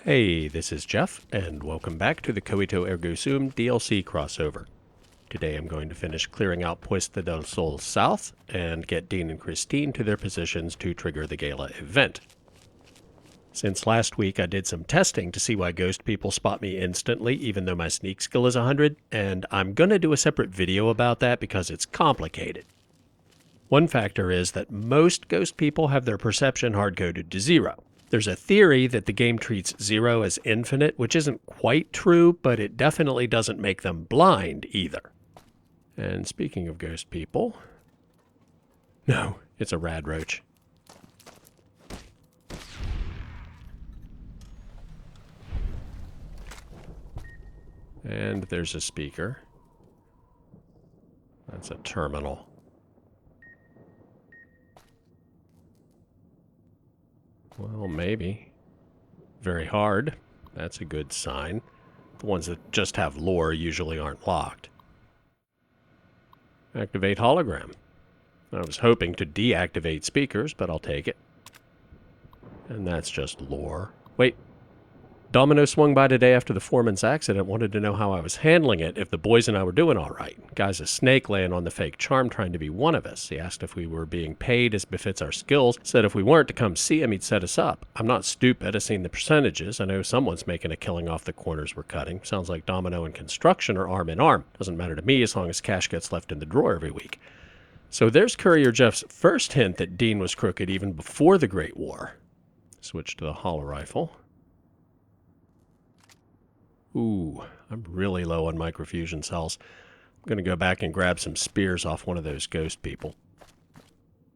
Hey, this is Jeff, and welcome back to the Coito Ergo DLC crossover. Today I'm going to finish clearing out Puesta del Sol South and get Dean and Christine to their positions to trigger the gala event. Since last week I did some testing to see why ghost people spot me instantly even though my sneak skill is 100, and I'm gonna do a separate video about that because it's complicated. One factor is that most ghost people have their perception hard-coded to 0. There's a theory that the game treats 0 as infinite, which isn't quite true, but it definitely doesn't make them blind either. And speaking of ghost people... No, it's a rad roach. And there's a speaker. That's a terminal. Well, maybe. Very hard. That's a good sign. The ones that just have lore usually aren't locked. Activate hologram. I was hoping to deactivate speakers, but I'll take it. And that's just lore. Wait. Domino swung by today after the foreman's accident, wanted to know how I was handling it, if the boys and I were doing all right. Guy's a snake laying on the fake charm trying to be one of us. He asked if we were being paid as befits our skills, said if we weren't to come see him he'd set us up. I'm not stupid, I've seen the percentages. I know someone's making a killing off the corners we're cutting. Sounds like Domino and construction are arm in arm. Doesn't matter to me as long as cash gets left in the drawer every week. So there's Courier Jeff's first hint that Dean was crooked even before the Great War. Switch to the holo rifle. Ooh, I'm really low on microfusion cells. I'm going to go back and grab some spears off one of those ghost people.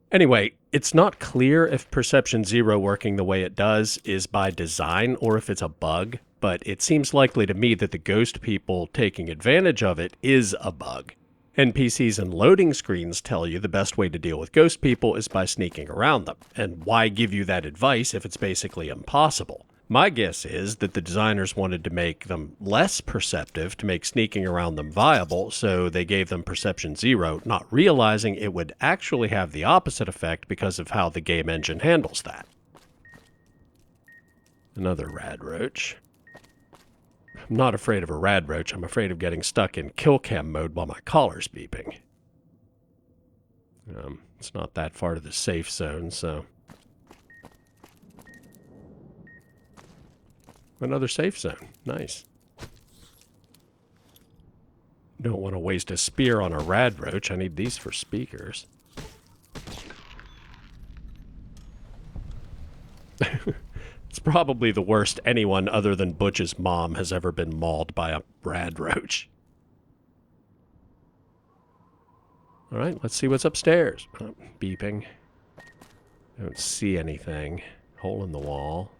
Anyway, it's not clear if Perception 0 working the way it does is by design or if it's a bug, but it seems likely to me that the ghost people taking advantage of it is a bug. NPCs and loading screens tell you the best way to deal with ghost people is by sneaking around them, and why give you that advice if it's basically impossible? My guess is that the designers wanted to make them less perceptive to make sneaking around them viable, so they gave them Perception 0, not realizing it would actually have the opposite effect because of how the game engine handles that. Another rad roach. I'm not afraid of a rad roach, I'm afraid of getting stuck in kill cam mode while my collar's beeping. It's not that far to the safe zone, so... Another safe zone. Nice. Don't want to waste a spear on a rad roach. I need these for speakers. It's probably the worst anyone other than Butch's mom has ever been mauled by a rad roach. Alright, let's see what's upstairs. Oh, beeping. Don't see anything. Hole in the wall.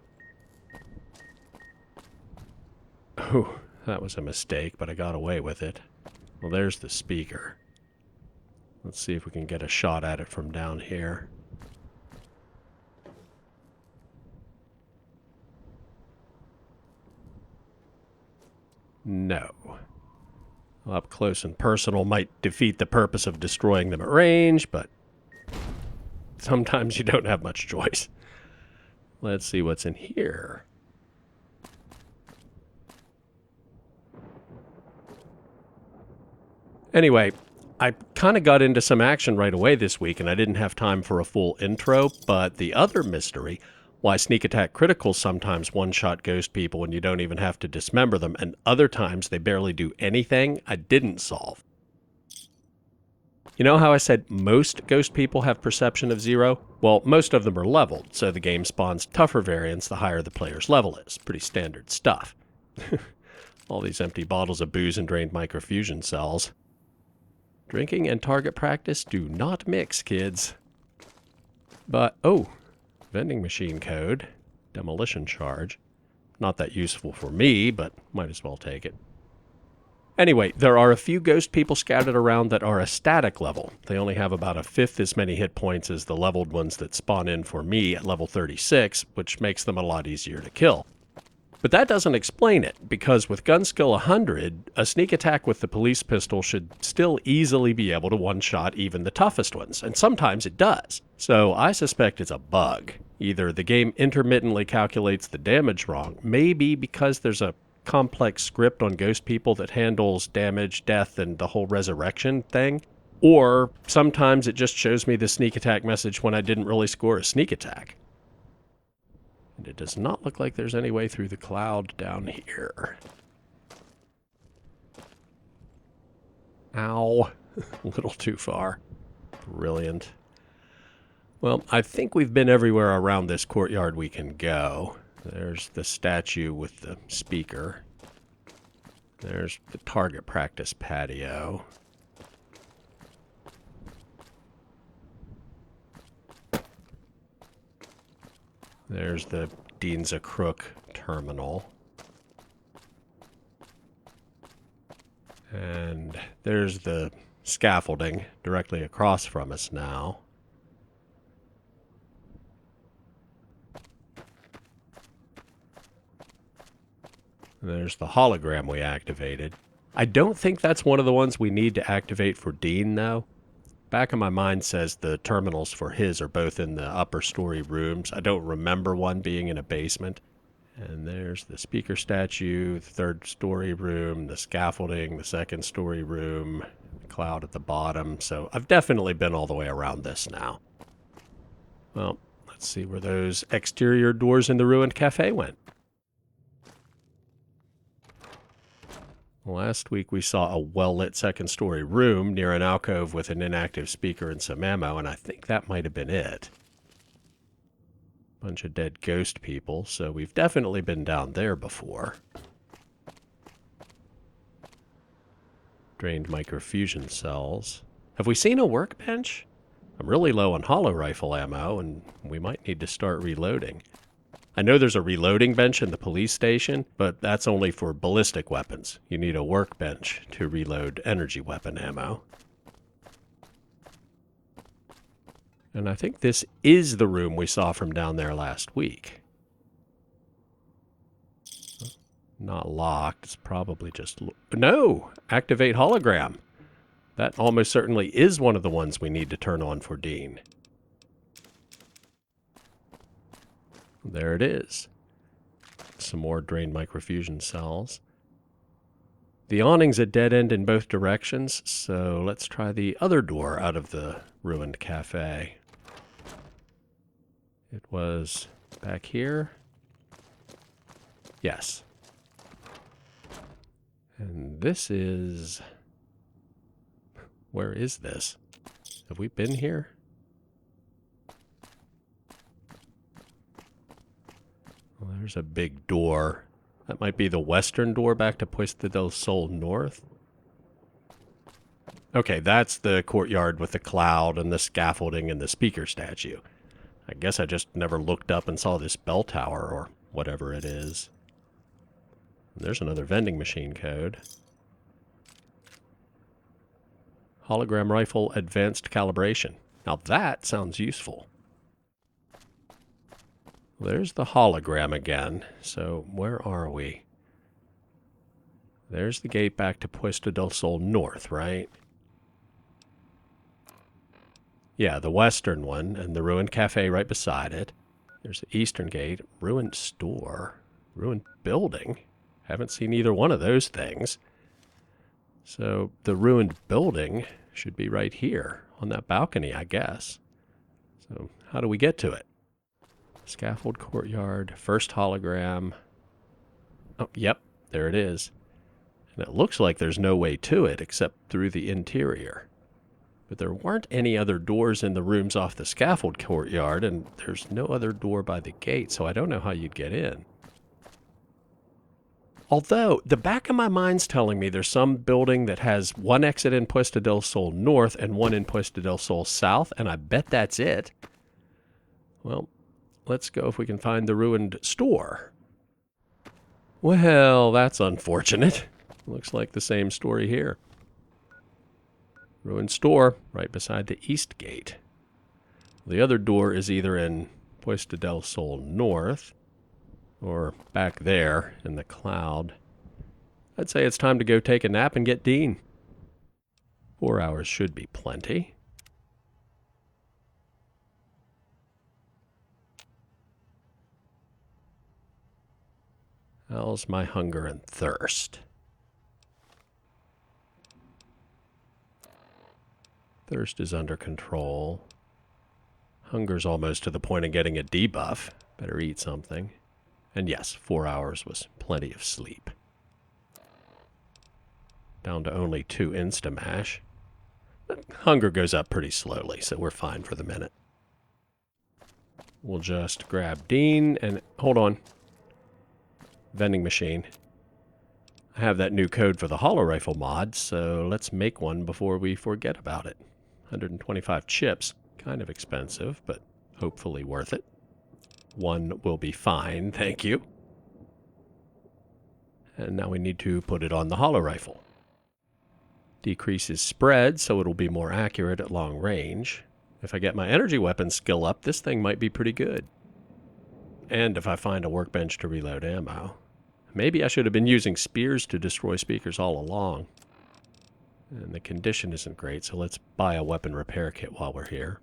Oh, that was a mistake, but I got away with it. Well, there's the speaker. Let's see if we can get a shot at it from down here. No. Up close and personal might defeat the purpose of destroying them at range, but sometimes you don't have much choice. Let's see what's in here. Anyway, I kind of got into some action right away this week, and I didn't have time for a full intro, but the other mystery, why sneak attack criticals sometimes one-shot ghost people when you don't even have to dismember them, and other times they barely do anything, I didn't solve. You know how I said most ghost people have perception of 0? Well, most of them are leveled, so the game spawns tougher variants the higher the player's level is. Pretty standard stuff. All these empty bottles of booze and drained microfusion cells. Drinking and target practice do not mix, kids. But, oh, vending machine code, demolition charge. Not that useful for me, but might as well take it. Anyway, there are a few ghost people scattered around that are a static level. They only have about 1/5 as many hit points as the leveled ones that spawn in for me at level 36, which makes them a lot easier to kill. But that doesn't explain it, because with gun skill 100, a sneak attack with the police pistol should still easily be able to one-shot even the toughest ones, and sometimes it does. So I suspect it's a bug. Either the game intermittently calculates the damage wrong, maybe because there's a complex script on ghost people that handles damage, death, and the whole resurrection thing, or sometimes it just shows me the sneak attack message when I didn't really score a sneak attack. And it does not look like there's any way through the cloud down here. Ow. A little too far. Brilliant. Well, I think we've been everywhere around this courtyard we can go. There's the statue with the speaker. There's the target practice patio. There's the Dean's a Crook terminal. And there's the scaffolding directly across from us now. There's the hologram we activated. I don't think that's one of the ones we need to activate for Dean, though. Back of my mind says the terminals for his are both in the upper story rooms. I don't remember one being in a basement. And there's the speaker statue, the third story room, the scaffolding, the second story room, the cloud at the bottom. So I've definitely been all the way around this now. Well, let's see where those exterior doors in the ruined cafe went. Last week we saw a well-lit second-story room near an alcove with an inactive speaker and some ammo, and I think that might have been it. Bunch of dead ghost people, so we've definitely been down there before. Drained microfusion cells. Have we seen a workbench? I'm really low on hollow rifle ammo, and we might need to start reloading. I know there's a reloading bench in the police station, but that's only for ballistic weapons. You need a workbench to reload energy weapon ammo. And I think this is the room we saw from down there last week. Not locked. It's probably just... No! Activate hologram. That almost certainly is one of the ones we need to turn on for Dean. There it is. Some more drained microfusion cells. The awning's a dead end in both directions, so let's try the other door out of the ruined cafe. It was back here. Yes. And this is... Where is this? Have we been here? Well, there's a big door. That might be the western door back to Puesta del Sol North. Okay, that's the courtyard with the cloud and the scaffolding and the speaker statue. I guess I just never looked up and saw this bell tower or whatever it is. There's another vending machine code. Hologram rifle advanced calibration. Now that sounds useful. There's the hologram again. So where are we? There's the gate back to Puesta del Sol North, right? Yeah, the western one, and the ruined cafe right beside it. There's the eastern gate, ruined store, ruined building. Haven't seen either one of those things. So the ruined building should be right here on that balcony, I guess. So how do we get to it? Scaffold courtyard, first hologram. Oh, yep, there it is. And it looks like there's no way to it except through the interior. But there weren't any other doors in the rooms off the scaffold courtyard, and there's no other door by the gate, so I don't know how you'd get in. Although, the back of my mind's telling me there's some building that has one exit in Puesta del Sol North and one in Puesta del Sol South, and I bet that's it. Well, let's go if we can find the ruined store. Well, that's unfortunate. Looks like the same story here. Ruined store, right beside the east gate. The other door is either in Puesta del Sol North, or back there in the cloud. I'd say it's time to go take a nap and get Dean. 4 hours should be plenty. How's my hunger and thirst? Thirst is under control. Hunger's almost to the point of getting a debuff. Better eat something. And yes, 4 hours was plenty of sleep. Down to only 2 Instamash. But hunger goes up pretty slowly, so we're fine for the minute. We'll just grab Dean and... Hold on. Vending machine. I have that new code for the hollow rifle mod, so let's make one before we forget about it. 125 chips. Kind of expensive, but hopefully worth it. 1 will be fine, thank you. And now we need to put it on the hollow rifle. Decreases spread, so it'll be more accurate at long range. If I get my energy weapon skill up, this thing might be pretty good. And if I find a workbench to reload ammo. Maybe I should have been using spears to destroy speakers all along. And the condition isn't great, so let's buy a weapon repair kit while we're here.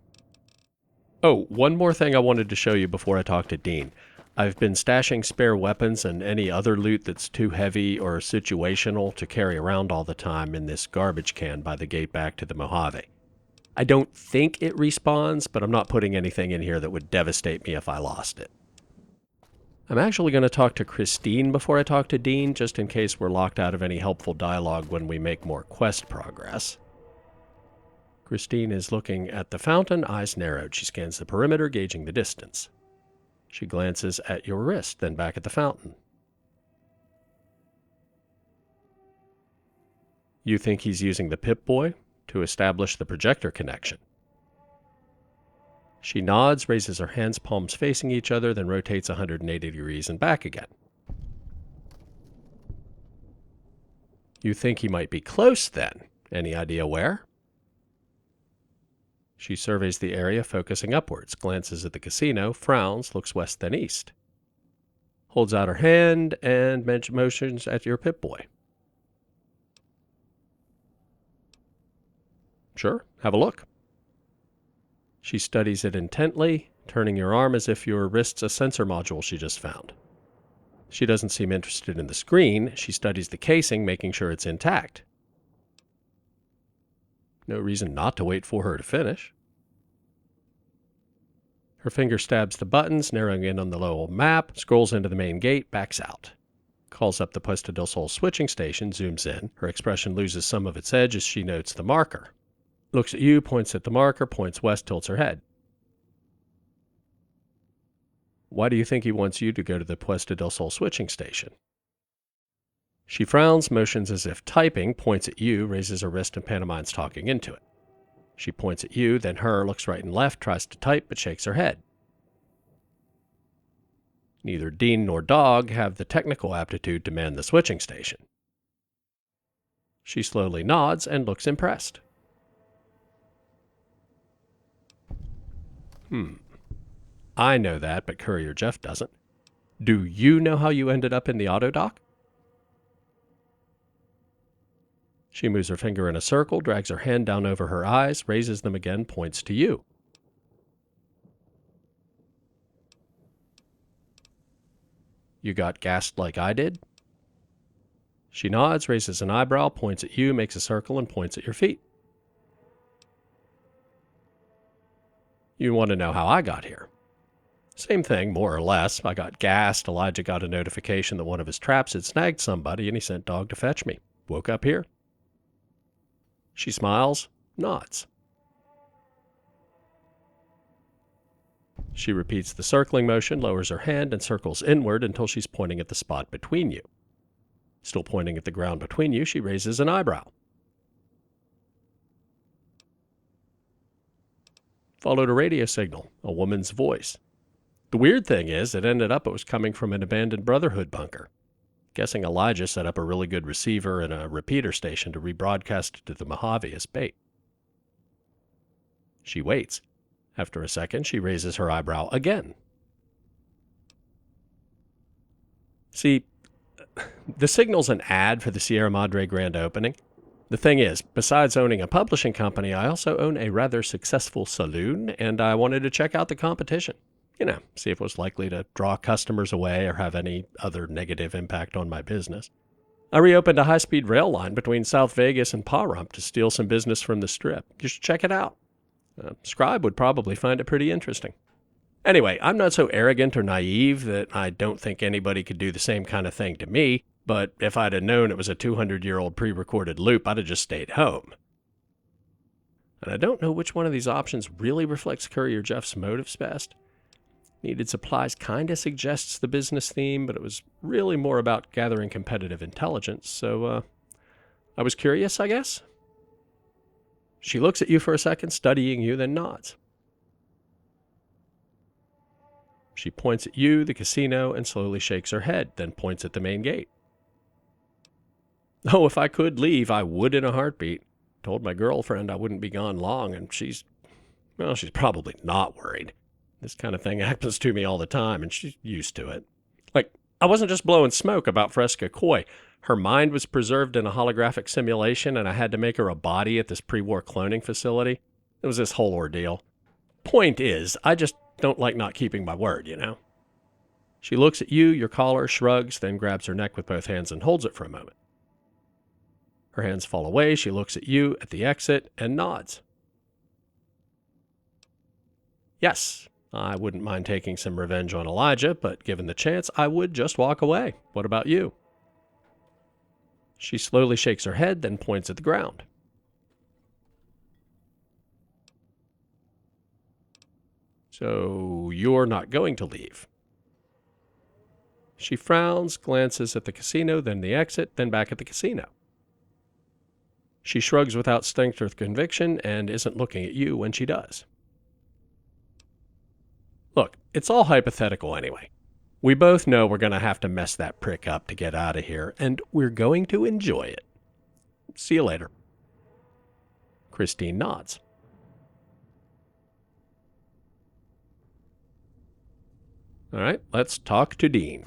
Oh, one more thing I wanted to show you before I talk to Dean. I've been stashing spare weapons and any other loot that's too heavy or situational to carry around all the time in this garbage can by the gate back to the Mojave. I don't think it respawns, but I'm not putting anything in here that would devastate me if I lost it. I'm actually going to talk to Christine before I talk to Dean, just in case we're locked out of any helpful dialogue when we make more quest progress. Christine is looking at the fountain, eyes narrowed. She scans the perimeter, gauging the distance. She glances at your wrist, then back at the fountain. You think he's using the Pip-Boy to establish the projector connection. She nods, raises her hands, palms facing each other, then rotates 180 degrees and back again. You think he might be close, then? Any idea where? She surveys the area, focusing upwards, glances at the casino, frowns, looks west then east. Holds out her hand and motions at your Pip-Boy. Sure, have a look. She studies it intently, turning your arm as if your wrist's a sensor module she just found. She doesn't seem interested in the screen. She studies the casing, making sure it's intact. No reason not to wait for her to finish. Her finger stabs the buttons, narrowing in on the local map, scrolls into the main gate, backs out. Calls up the Puesta del Sol switching station, zooms in. Her expression loses some of its edge as she notes the marker. Looks at you, points at the marker, points west, tilts her head. Why do you think he wants you to go to the Puesta del Sol switching station? She frowns, motions as if typing, points at you, raises her wrist and pantomimes talking into it. She points at you, then her, looks right and left, tries to type, but shakes her head. Neither Dean nor Dog have the technical aptitude to man the switching station. She slowly nods and looks impressed. I know that, but Courier Jeff doesn't. Do you know how you ended up in the auto dock? She moves her finger in a circle, drags her hand down over her eyes, raises them again, points to you. You got gassed like I did? She nods, raises an eyebrow, points at you, makes a circle, and points at your feet. You want to know how I got here? Same thing, more or less. I got gassed. Elijah got a notification that one of his traps had snagged somebody, and he sent Dog to fetch me. Woke up here. She smiles, nods. She repeats the circling motion, lowers her hand, and circles inward until she's pointing at the spot between you. Still pointing at the ground between you, she raises an eyebrow. Followed a radio signal, a woman's voice. The weird thing is, it ended up it was coming from an abandoned Brotherhood bunker. Guessing Elijah set up a really good receiver and a repeater station to rebroadcast it to the Mojave as bait. She waits. After a second, she raises her eyebrow again. See, the signal's an ad for the Sierra Madre grand opening. The thing is, besides owning a publishing company, I also own a rather successful saloon, and I wanted to check out the competition. see if it was likely to draw customers away or have any other negative impact on my business. I reopened a high-speed rail line between South Vegas and Pahrump to steal some business from the Strip. You should check it out. Scribe would probably find it pretty interesting. Anyway, I'm not so arrogant or naive that I don't think anybody could do the same kind of thing to me, but if I'd have known it was a 200-year-old pre-recorded loop, I'd have just stayed home. And I don't know which one of these options really reflects Courier Jeff's motives best. Needed supplies kinda suggests the business theme, but it was really more about gathering competitive intelligence, so I was curious, I guess. She looks at you for a second, studying you, then nods. She points at you, the casino, and slowly shakes her head, then points at the main gate. Oh, if I could leave, I would in a heartbeat. Told my girlfriend I wouldn't be gone long, and she's probably not worried. This kind of thing happens to me all the time, and she's used to it. Like, I wasn't just blowing smoke about Fresca Koi. Her mind was preserved in a holographic simulation, and I had to make her a body at this pre-war cloning facility. It was this whole ordeal. Point is, I just don't like not keeping my word, She looks at you, your collar, shrugs, then grabs her neck with both hands and holds it for a moment. Her hands fall away, she looks at you at the exit and nods. Yes, I wouldn't mind taking some revenge on Elijah, but given the chance, I would just walk away. What about you? She slowly shakes her head, then points at the ground. So you're not going to leave? She frowns, glances at the casino, then the exit, then back at the casino. She shrugs without strength or conviction and isn't looking at you when she does. Look, it's all hypothetical anyway. We both know we're going to have to mess that prick up to get out of here, and we're going to enjoy it. See you later. Christine nods. All right, let's talk to Dean.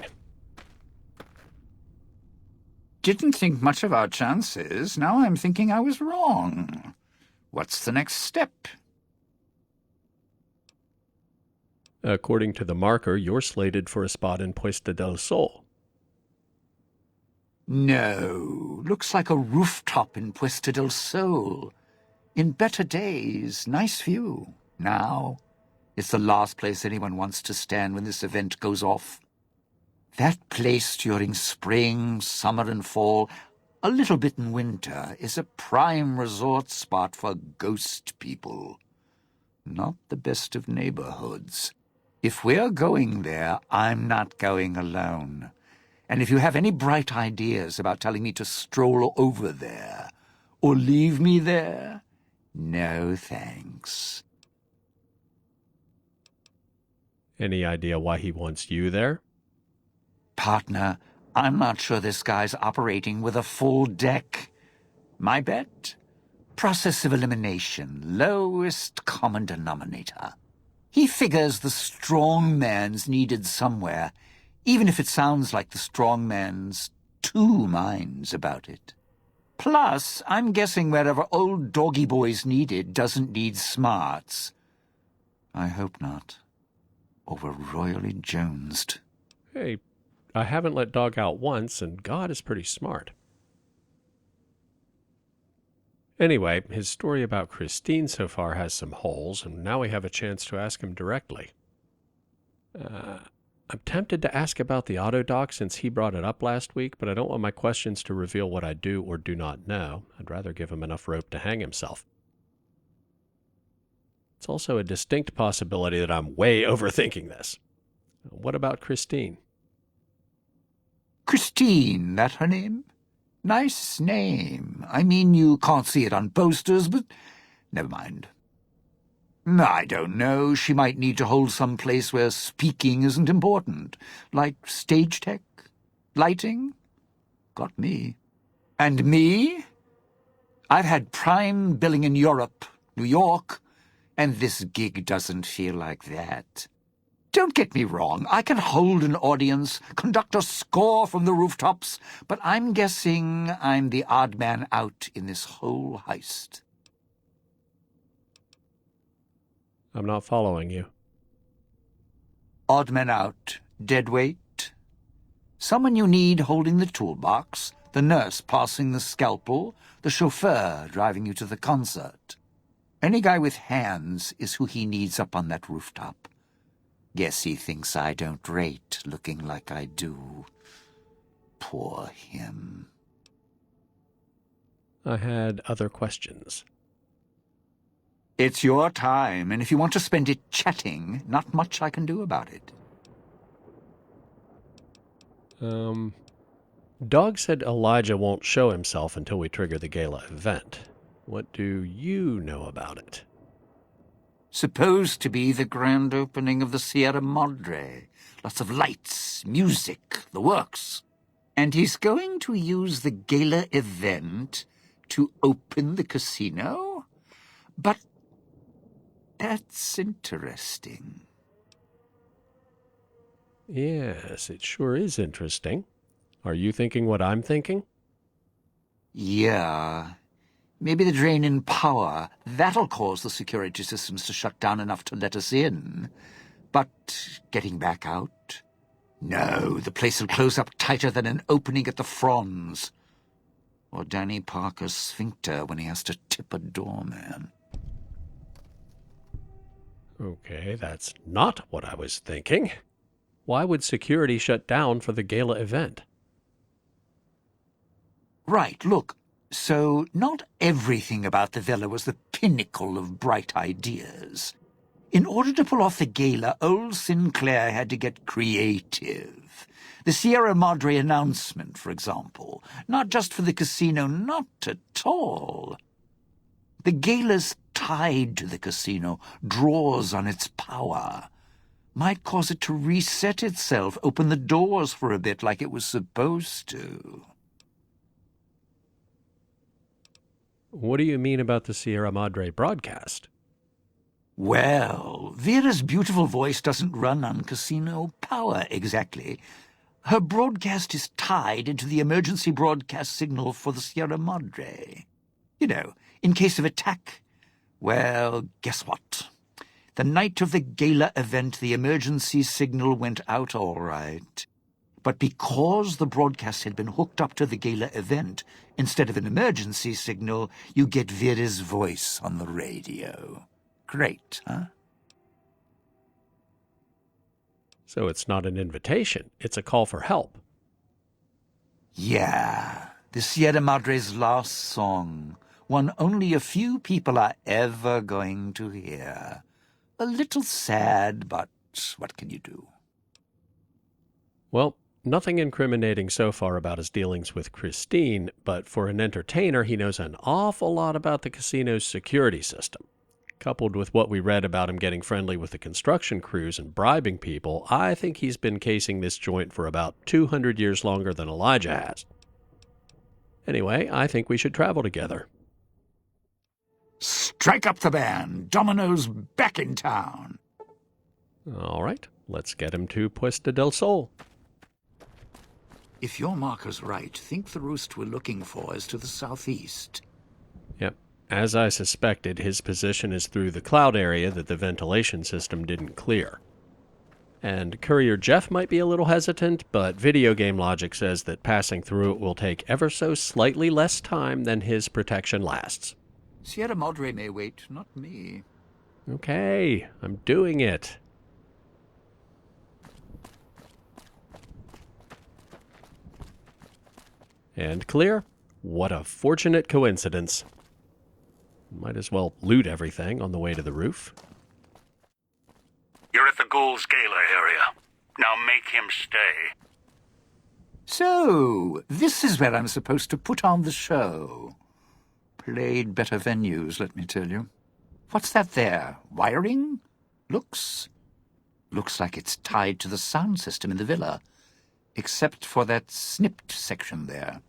Didn't think much of our chances. Now I'm thinking I was wrong. What's the next step? According to the marker, you're slated for a spot in Puesta del Sol. No, looks like a rooftop in Puesta del Sol. In better days, nice view. Now, it's the last place anyone wants to stand when this event goes off. That place during spring, summer and fall, a little bit in winter, is a prime resort spot for ghost people. Not the best of neighborhoods. If we're going there, I'm not going alone. And if you have any bright ideas about telling me to stroll over there, or leave me there, no thanks. Any idea why he wants you there? Partner, I'm not sure this guy's operating with a full deck. My bet? Process of elimination, lowest common denominator. He figures the strong man's needed somewhere, even if it sounds like the strong man's two minds about it. Plus, I'm guessing wherever old doggy boy's needed doesn't need smarts. I hope not. Or we're royally jonesed. Hey, I haven't let dog out once, and God is pretty smart. Anyway, his story about Christine so far has some holes, and now we have a chance to ask him directly. I'm tempted to ask about the auto dock since he brought it up last week, but I don't want my questions to reveal what I do or do not know. I'd rather give him enough rope to hang himself. It's also a distinct possibility that I'm way overthinking this. What about Christine? Christine, that her name? Nice name. I mean, you can't see it on posters, but never mind. I don't know. She might need to hold some place where speaking isn't important. Like stage tech? Lighting? Got me. And me? I've had prime billing in Europe, New York, and this gig doesn't feel like that. Don't get me wrong, I can hold an audience, conduct a score from the rooftops, but I'm guessing I'm the odd man out in this whole heist. I'm not following you. Odd men out, dead weight. Someone you need holding the toolbox, the nurse passing the scalpel, the chauffeur driving you to the concert. Any guy with hands is who he needs up on that rooftop. Guess he thinks I don't rate looking like I do. Poor him. I had other questions. It's your time, and if you want to spend it chatting, not much I can do about it. Dog said Elijah won't show himself until we trigger the gala event. What do you know about it? Supposed to be the grand opening of the Sierra Madre. Lots of lights, music, the works. And he's going to use the gala event to open the casino? But that's interesting. Yes, it sure is interesting. Are you thinking what I'm thinking? Yeah. Maybe the drain in power. That'll cause the security systems to shut down enough to let us in. But getting back out? No, the place will close up tighter than an opening at the Fronds. Or Danny Parker's sphincter when he has to tip a doorman. Okay, that's not what I was thinking. Why would security shut down for the gala event? Right, look. So, not everything about the villa was the pinnacle of bright ideas. In order to pull off the gala, old Sinclair had to get creative. The Sierra Madre announcement, for example. Not just for the casino, not at all. The gala's tied to the casino, draws on its power. Might cause it to reset itself, open the doors for a bit like it was supposed to. What do you mean about the Sierra Madre broadcast? Well, Vera's beautiful voice doesn't run on casino power exactly. Her broadcast is tied into the emergency broadcast signal for the Sierra Madre. You know, in case of attack. Well, guess what? The night of the gala event, the emergency signal went out all right. But because the broadcast had been hooked up to the gala event, instead of an emergency signal, you get Vera's voice on the radio. Great, huh? So it's not an invitation, it's a call for help. Yeah, the Sierra Madre's last song, one only a few people are ever going to hear. A little sad, but what can you do? Well, nothing incriminating so far about his dealings with Christine, but for an entertainer, he knows an awful lot about the casino's security system. Coupled with what we read about him getting friendly with the construction crews and bribing people, I think he's been casing this joint for about 200 years longer than Elijah has. Anyway, I think we should travel together. Strike up the band. Domino's back in town. All right, let's get him to Puesta del Sol. If your marker's right, think the roost we're looking for is to the southeast. Yep. As I suspected, his position is through the cloud area that the ventilation system didn't clear. And Courier Jeff might be a little hesitant, but video game logic says that passing through it will take ever so slightly less time than his protection lasts. Sierra Madre may wait, not me. Okay, I'm doing it. And clear. What a fortunate coincidence. Might as well loot everything on the way to the roof. You're at the Ghouls Gala area. Now make him stay. So, this is where I'm supposed to put on the show. Played better venues, let me tell you. What's that there? Wiring? Looks like it's tied to the sound system in the villa. Except for that snipped section there.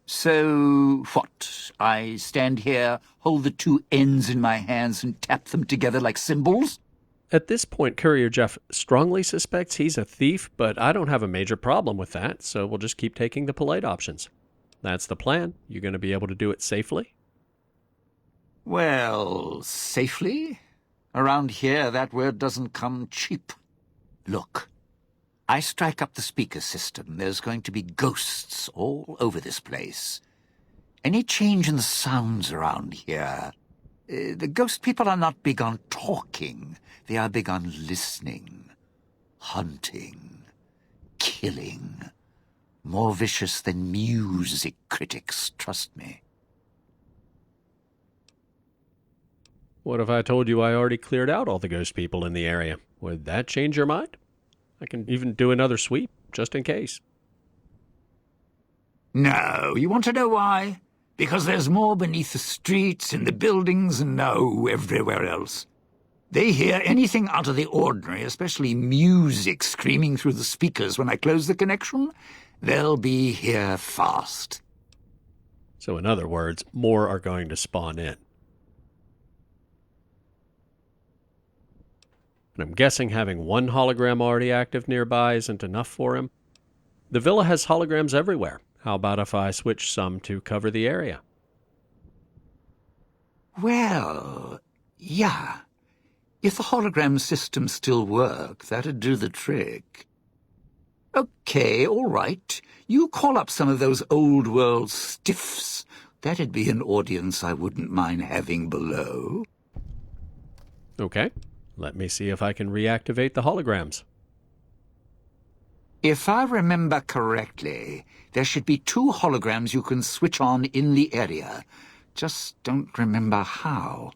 So, what? I stand here, hold the two ends in my hands and tap them together like cymbals? At this point, Courier Jeff strongly suspects he's a thief, but I don't have a major problem with that, so we'll just keep taking the polite options. That's the plan. You going to be able to do it safely? Well, safely? Around here, that word doesn't come cheap. Look, I strike up the speaker system. There's going to be ghosts all over this place. Any change in the sounds around here? The ghost people are not big on talking. They are big on listening, hunting, killing. More vicious than music critics, trust me. What if I told you I already cleared out all the ghost people in the area? Would that change your mind? I can even do another sweep, just in case. No, you want to know why? Because there's more beneath the streets, in the buildings, and everywhere else. They hear anything out of the ordinary, especially music screaming through the speakers when I close the connection. They'll be here fast. So in other words, more are going to spawn in. And I'm guessing having one hologram already active nearby isn't enough for him. The villa has holograms everywhere. How about if I switch some to cover the area? Well, yeah. If the hologram system still worked, that'd do the trick. Okay, all right. You call up some of those old-world stiffs. That'd be an audience I wouldn't mind having below. Okay, let me see if I can reactivate the holograms. If I remember correctly, there should be 2 holograms you can switch on in the area. Just don't remember how.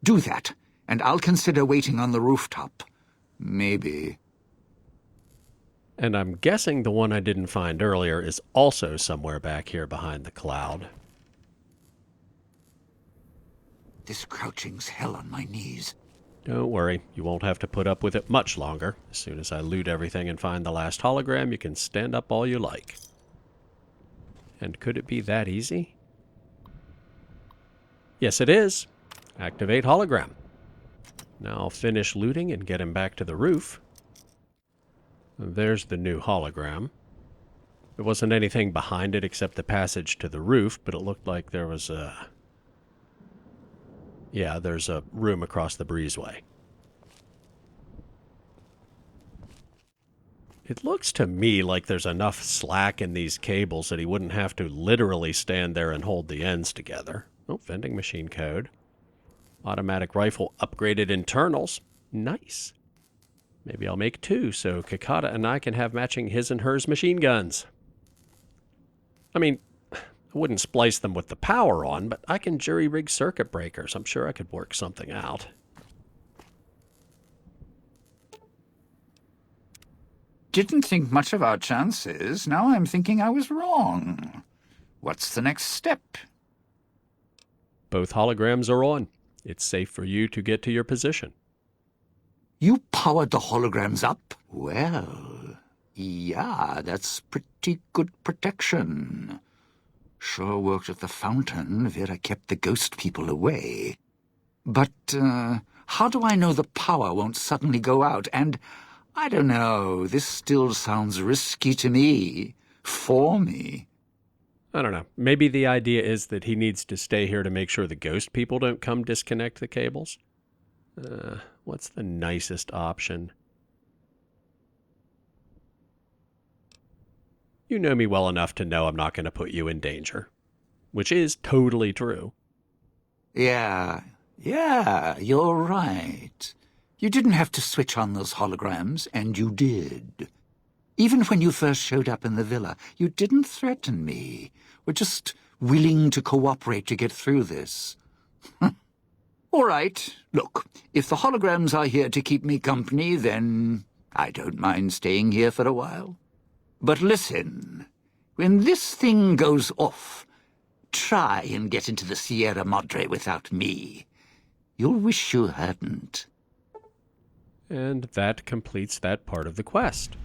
Do that, and I'll consider waiting on the rooftop. Maybe. And I'm guessing the one I didn't find earlier is also somewhere back here behind the cloud. This crouching's hell on my knees. Don't worry, you won't have to put up with it much longer. As soon as I loot everything and find the last hologram, you can stand up all you like. And could it be that easy? Yes, it is. Activate hologram. Now I'll finish looting and get him back to the roof. There's the new hologram. There wasn't anything behind it except the passage to the roof, but it looked like there was a... Yeah, there's a room across the breezeway. It looks to me like there's enough slack in these cables that he wouldn't have to literally stand there and hold the ends together. Oh, vending machine code. Automatic rifle upgraded internals. Nice. Maybe I'll make 2 so Kakata and I can have matching his and hers machine guns. I mean, I wouldn't splice them with the power on, but I can jury-rig circuit breakers. I'm sure I could work something out. Didn't think much of our chances. Now I'm thinking I was wrong. What's the next step? Both holograms are on. It's safe for you to get to your position. You powered the holograms up? Well, yeah, that's pretty good protection. Sure worked at the fountain. Vera kept the ghost people away. But, how do I know the power won't suddenly go out? And, I don't know, this still sounds risky to me. For me. I don't know. Maybe the idea is that he needs to stay here to make sure the ghost people don't come disconnect the cables. What's the nicest option? You know me well enough to know I'm not going to put you in danger. Which is totally true. Yeah, you're right. You didn't have to switch on those holograms, and you did. Even when you first showed up in the villa, you didn't threaten me. We're just willing to cooperate to get through this. All right, look, if the holograms are here to keep me company, then I don't mind staying here for a while. But listen, when this thing goes off, try and get into the Sierra Madre without me. You'll wish you hadn't. And that completes that part of the quest.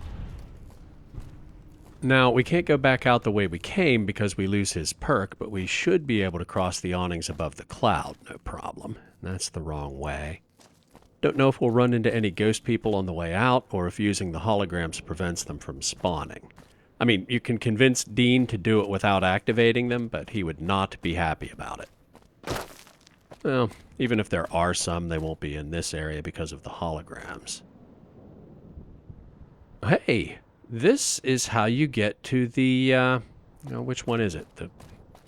Now, we can't go back out the way we came because we lose his perk, but we should be able to cross the awnings above the cloud, no problem. That's the wrong way. Don't know if we'll run into any ghost people on the way out, or if using the holograms prevents them from spawning. I mean, you can convince Dean to do it without activating them, but he would not be happy about it. Well, even if there are some, they won't be in this area because of the holograms. Hey, this is how you get to the, which one is it? The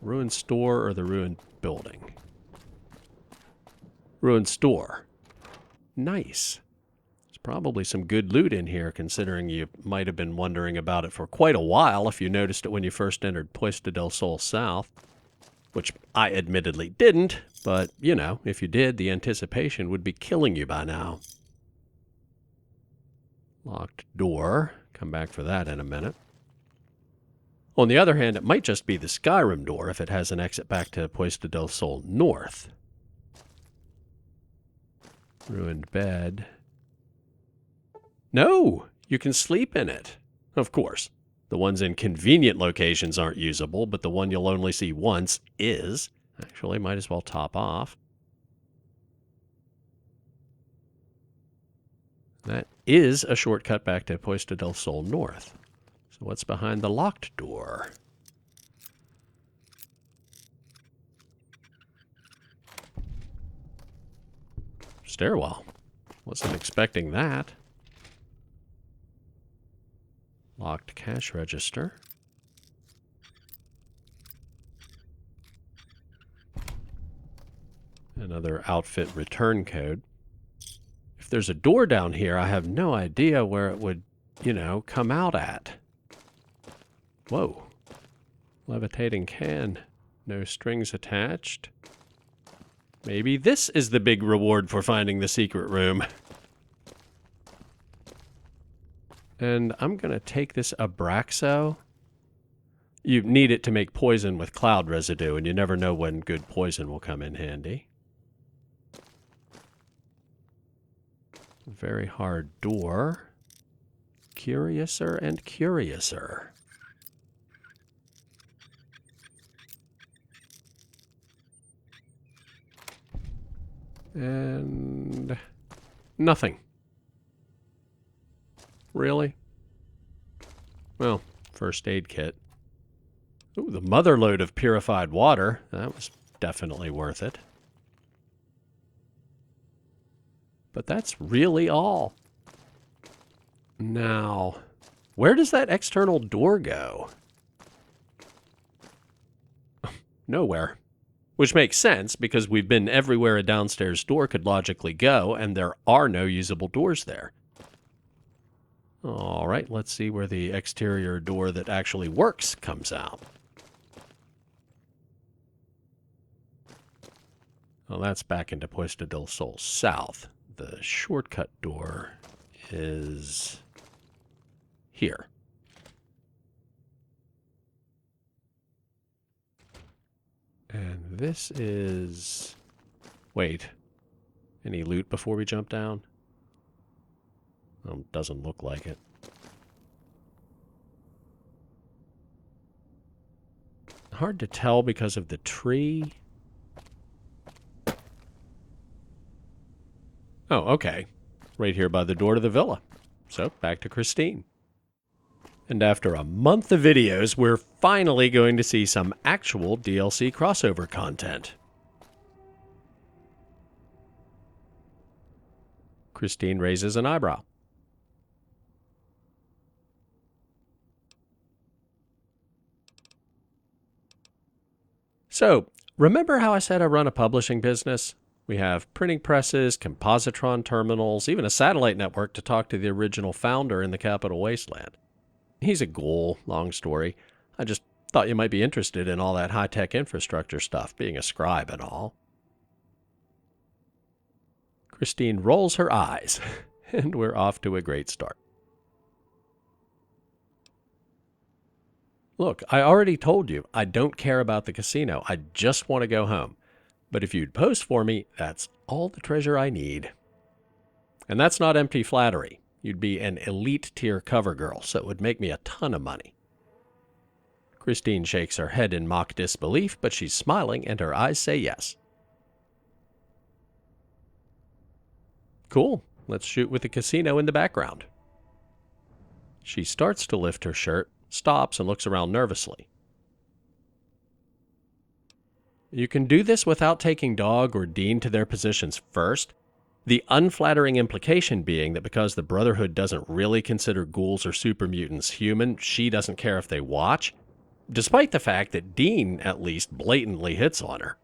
ruined store or the ruined building? Ruined store. Nice. There's probably some good loot in here, considering you might have been wondering about it for quite a while if you noticed it when you first entered Puesta del Sol South. Which I admittedly didn't, but, you know, if you did, the anticipation would be killing you by now. Locked door. Come back for that in a minute. On the other hand, it might just be the Skyrim door if it has an exit back to Puesta del Sol North. Ruined bed. No! You can sleep in it. Of course. The ones in convenient locations aren't usable, but the one you'll only see once is. Actually, might as well top off. That is a shortcut back to Puesta del Sol North. So what's behind the locked door? Stairwell. Wasn't expecting that. Locked cash register. Another outfit return code. If there's a door down here, I have no idea where it would, come out at. Whoa. Levitating can. No strings attached. Maybe this is the big reward for finding the secret room. And I'm going to take this Abraxo. You need it to make poison with cloud residue, and you never know when good poison will come in handy. Very hard door. Curiouser and curiouser. And nothing. Really? Well, first aid kit. Ooh, the mother lode of purified water. That was definitely worth it. But that's really all. Now, where does that external door go? Nowhere. Which makes sense, because we've been everywhere a downstairs door could logically go, and there are no usable doors there. All right, let's see where the exterior door that actually works comes out. Well, that's back into Puesta del Sol South. The shortcut door is here. And this is... Wait. Any loot before we jump down? Doesn't look like it. Hard to tell because of the tree. Oh, okay. Right here by the door to the villa. So, back to Christine. And after a month of videos, we're finally going to see some actual DLC crossover content. Christine raises an eyebrow. So, remember how I said I run a publishing business? We have printing presses, compositron terminals, even a satellite network to talk to the original founder in the Capital Wasteland. He's a ghoul, long story. I just thought you might be interested in all that high-tech infrastructure stuff, being a scribe and all. Christine rolls her eyes, and we're off to a great start. Look, I already told you I don't care about the casino. I just want to go home. But if you'd pose for me, that's all the treasure I need. And that's not empty flattery. You'd be an elite tier cover girl, so it would make me a ton of money. Christine shakes her head in mock disbelief, but she's smiling and her eyes say yes. Cool. Let's shoot with the casino in the background. She starts to lift her shirt, stops, and looks around nervously. You can do this without taking Dog or Dean to their positions first, The unflattering implication being that because the Brotherhood doesn't really consider ghouls or super mutants human, she doesn't care if they watch, despite the fact that Dean, at least, blatantly hits on her.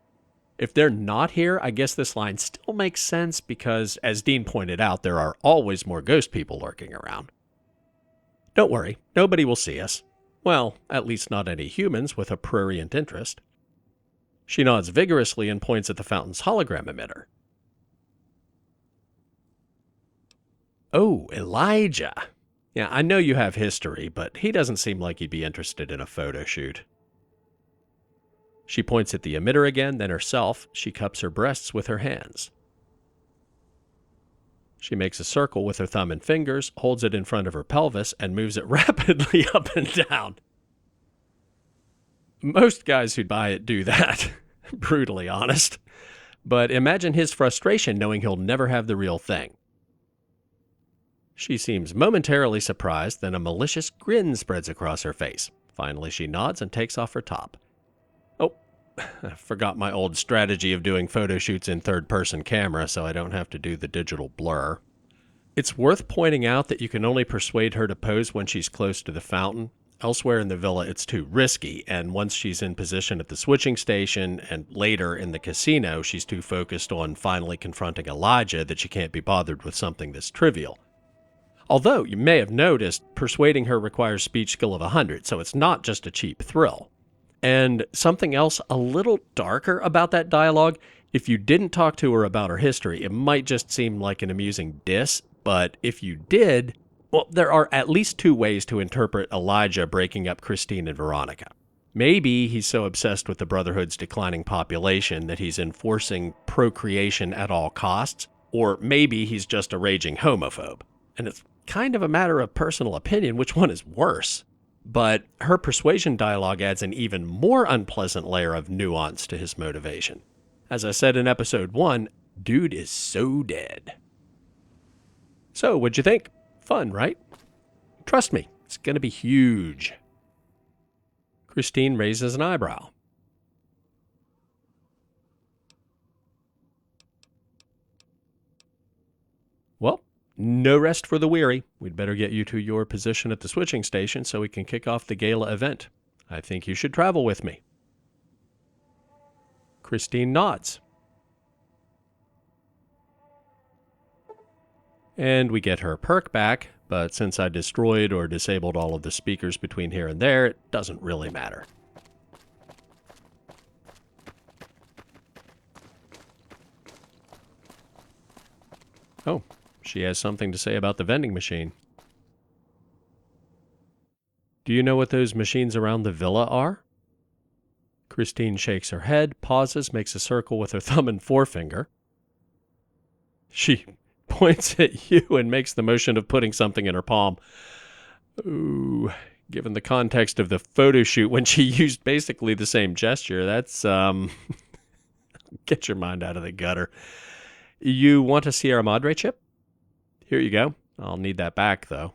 If they're not here, I guess this line still makes sense because, as Dean pointed out, there are always more ghost people lurking around. Don't worry, nobody will see us. Well, at least not any humans with a prurient interest. She nods vigorously and points at the fountain's hologram emitter. Oh, Elijah. Yeah, I know you have history, but he doesn't seem like he'd be interested in a photo shoot. She points at the emitter again, then herself. She cups her breasts with her hands. She makes a circle with her thumb and fingers, holds it in front of her pelvis, and moves it rapidly up and down. Most guys who'd buy it do that, brutally honest. But imagine his frustration knowing he'll never have the real thing. She seems momentarily surprised, then a malicious grin spreads across her face. Finally, she nods and takes off her top. Oh, I forgot my old strategy of doing photo shoots in third-person camera so I don't have to do the digital blur. It's worth pointing out that you can only persuade her to pose when she's close to the fountain. Elsewhere in the villa, it's too risky, and once she's in position at the switching station and later in the casino, she's too focused on finally confronting Elijah that she can't be bothered with something this trivial. Although, you may have noticed, persuading her requires speech skill of 100, so it's not just a cheap thrill. And something else a little darker about that dialogue, if you didn't talk to her about her history, it might just seem like an amusing diss, but if you did, well, there are at least two ways to interpret Elijah breaking up Christine and Veronica. Maybe he's so obsessed with the Brotherhood's declining population that he's enforcing procreation at all costs, or maybe he's just a raging homophobe. And it's kind of a matter of personal opinion which one is worse. But her persuasion dialogue adds an even more unpleasant layer of nuance to his motivation. As I said in episode 1, dude is so dead. So, what'd you think? Fun, right? Trust me, it's gonna be huge. Christine raises an eyebrow. Well, no rest for the weary. We'd better get you to your position at the switching station so we can kick off the gala event. I think you should travel with me. Christine nods. And we get her perk back, but since I destroyed or disabled all of the speakers between here and there, it doesn't really matter. Oh, she has something to say about the vending machine. Do you know what those machines around the villa are? Christine shakes her head, pauses, makes a circle with her thumb and forefinger. She points at you and makes the motion of putting something in her palm. Ooh, given the context of the photo shoot when she used basically the same gesture, that's, get your mind out of the gutter. You want a Sierra Madre chip? Here you go. I'll need that back, though.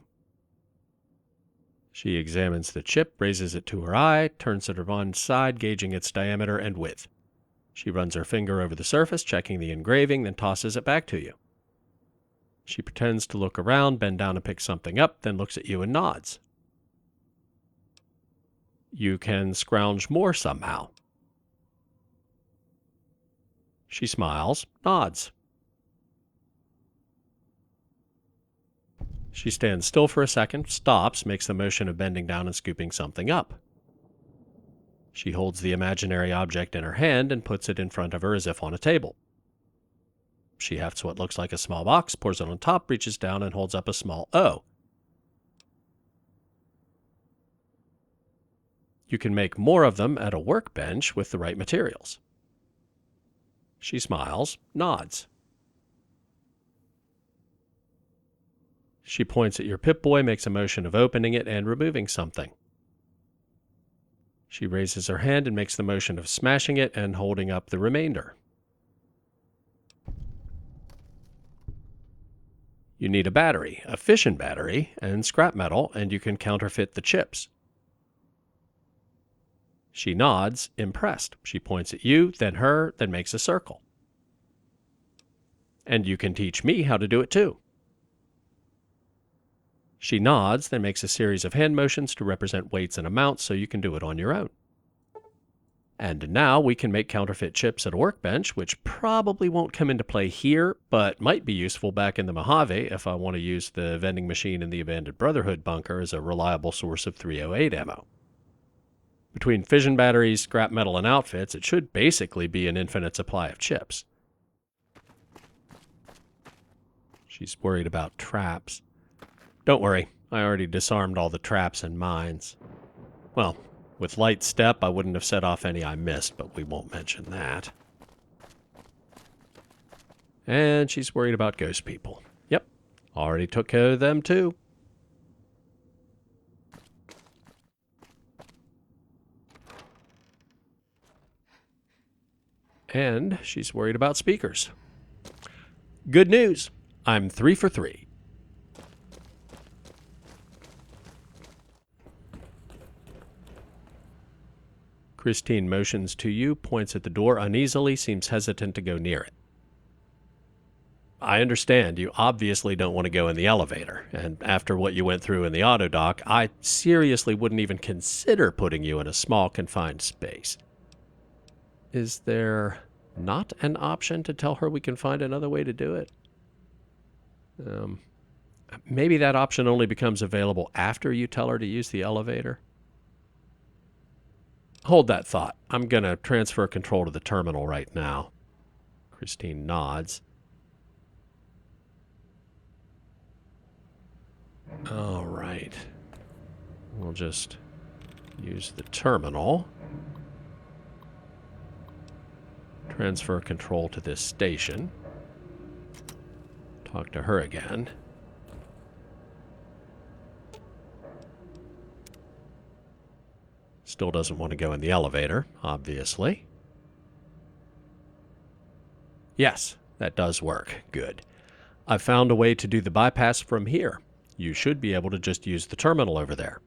She examines the chip, raises it to her eye, turns it to one side, gauging its diameter and width. She runs her finger over the surface, checking the engraving, then tosses it back to you. She pretends to look around, bend down and pick something up, then looks at you and nods. You can scrounge more somehow. She smiles, nods. She stands still for a second, stops, makes the motion of bending down and scooping something up. She holds the imaginary object in her hand and puts it in front of her as if on a table. She hefts what looks like a small box, pours it on top, reaches down and holds up a small O. You can make more of them at a workbench with the right materials. She smiles, nods. She points at your Pip-Boy, makes a motion of opening it and removing something. She raises her hand and makes the motion of smashing it and holding up the remainder. You need a battery, a fission battery, and scrap metal, and you can counterfeit the chips. She nods, impressed. She points at you, then her, then makes a circle. And you can teach me how to do it too. She nods, then makes a series of hand motions to represent weights and amounts so you can do it on your own. And now we can make counterfeit chips at a workbench, which probably won't come into play here, but might be useful back in the Mojave if I want to use the vending machine in the abandoned Brotherhood bunker as a reliable source of 308 ammo. Between fission batteries, scrap metal, and outfits, it should basically be an infinite supply of chips. She's worried about traps. Don't worry, I already disarmed all the traps and mines. Well, with light step, I wouldn't have set off any I missed, but we won't mention that. And she's worried about ghost people. Yep, already took care of them too. And she's worried about speakers. Good news, I'm 3 for 3. Christine motions to you, points at the door uneasily, seems hesitant to go near it. I understand you obviously don't want to go in the elevator, and after what you went through in the auto dock, I seriously wouldn't even consider putting you in a small confined space. Is there not an option to tell her we can find another way to do it? Maybe that option only becomes available after you tell her to use the elevator? Hold that thought. I'm going to transfer control to the terminal right now. Christine nods. All right. We'll just use the terminal. Transfer control to this station. Talk to her again. Still doesn't want to go in the elevator, obviously. Yes, that does work. Good. I've found a way to do the bypass from here. You should be able to just use the terminal over there.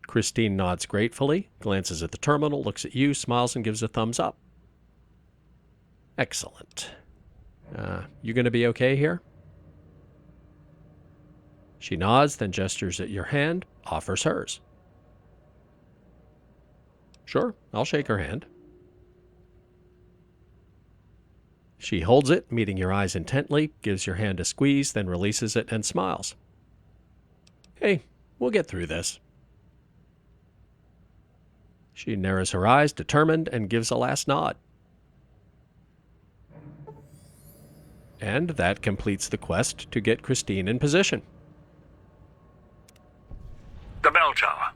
Christine nods gratefully, glances at the terminal, looks at you, smiles, and gives a thumbs up. Excellent. You going to be okay here? She nods, then gestures at your hand, offers hers. Sure, I'll shake her hand. She holds it, meeting your eyes intently, gives your hand a squeeze, then releases it and smiles. Hey, we'll get through this. She narrows her eyes, determined, and gives a last nod. And that completes the quest to get Christine in position. The bell tower.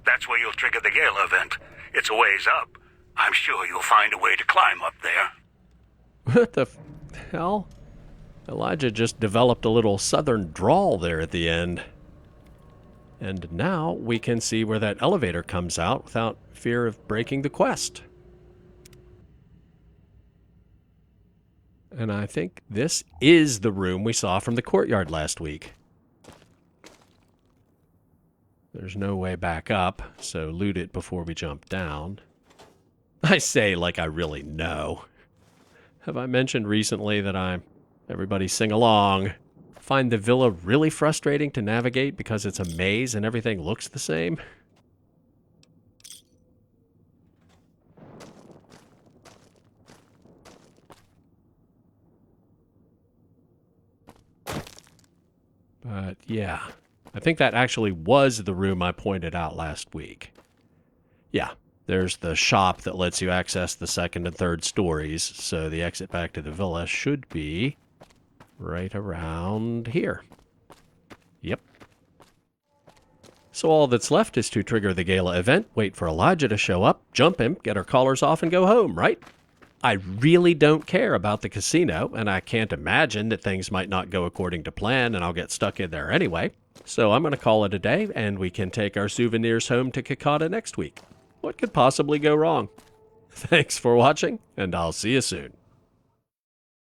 That's where you'll trigger the Gala event. It's a ways up. I'm sure you'll find a way to climb up there. What the hell? Elijah just developed a little southern drawl there at the end. And now we can see where that elevator comes out without fear of breaking the quest. And I think this is the room we saw from the courtyard last week. There's no way back up, so loot it before we jump down. I say like I really know. Have I mentioned recently that everybody sing along, find the villa really frustrating to navigate because it's a maze and everything looks the same? But yeah, I think that actually was the room I pointed out last week. Yeah, there's the shop that lets you access the second and third stories, so the exit back to the villa should be right around here. Yep. So all that's left is to trigger the gala event, wait for Elijah to show up, jump him, get our collars off, and go home, right? I really don't care about the casino, and I can't imagine that things might not go according to plan and I'll get stuck in there anyway. So I'm going to call it a day, and we can take our souvenirs home to Kakata next week. What could possibly go wrong? Thanks for watching, and I'll see you soon.